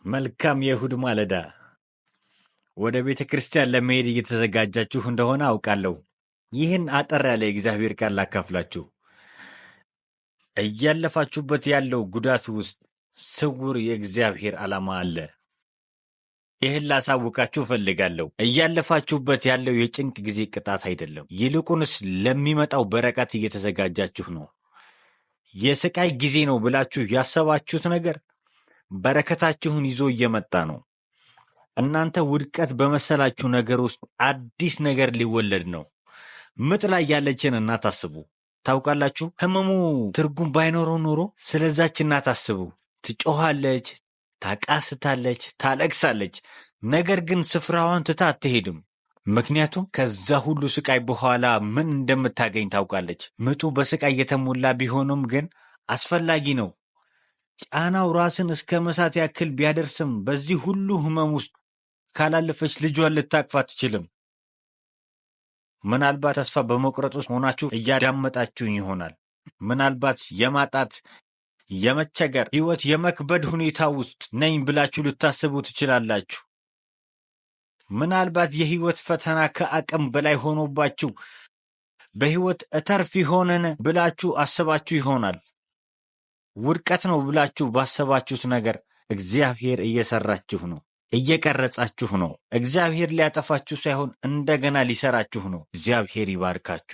መልካም የእሁድ ማለዳ። ወደ ቤተ ክርስቲያን ለመሄድ እየተዘጋጃችሁ እንደሆነ አውቃለሁ። ይህን አጠር ያለ የእግዚአብሔር ቃል ላካፍላችሁ። እያለፋችሁበት ያለው ጉዳት ውስጥ ስውር የእግዚአብሔር ዓላማ አለ። ይህን ላሳውቃችሁ እፈልጋለሁ። እያለፋችሁበት ያለው የጭንቅ ጊዜ ቅጣት አይደለም፣ ይልቁንስ ለሚመጣው በረከት እየተዘጋጃችሁ ነው። የስቃይ ጊዜ ነው ብላችሁ ያሰባችሁት ነገር በረከታችሁን ይዞ እየመጣ ነው። እናንተ ውድቀት በመሰላችሁ ነገር ውስጥ አዲስ ነገር ሊወለድ ነው። ምጥ ላይ ያለችን እናት አስቡ። ታውቃላችሁ፣ ህመሙ ትርጉም ባይኖረው ኖሮ ስለዛች እናት አስቡ። ትጮኻለች፣ ታቃስታለች፣ ታለቅሳለች። ነገር ግን ስፍራዋን ትታ አትሄድም። ምክንያቱም ከዛ ሁሉ ስቃይ በኋላ ምን እንደምታገኝ ታውቃለች። ምጡ በስቃይ የተሞላ ቢሆንም ግን አስፈላጊ ነው። ጫናው ራስን እስከ መሳት ያክል ቢያደርስም በዚህ ሁሉ ህመም ውስጥ ካላለፈች ልጇን ልታቅፍ አትችልም። ምናልባት ተስፋ በመቁረጥ ውስጥ ሆናችሁ እያዳመጣችሁኝ ይሆናል። ምናልባት የማጣት የመቸገር ህይወት የመክበድ ሁኔታ ውስጥ ነኝ ብላችሁ ልታስቡ ትችላላችሁ። ምናልባት የህይወት ፈተና ከአቅም በላይ ሆኖባችሁ በህይወት እተርፍ ይሆንን ብላችሁ አስባችሁ ይሆናል። ውድቀት ነው ብላችሁ ባሰባችሁት ነገር እግዚአብሔር እየሰራችሁ ነው፣ እየቀረጻችሁ ነው። እግዚአብሔር ሊያጠፋችሁ ሳይሆን እንደገና ሊሰራችሁ ነው። እግዚአብሔር ይባርካችሁ።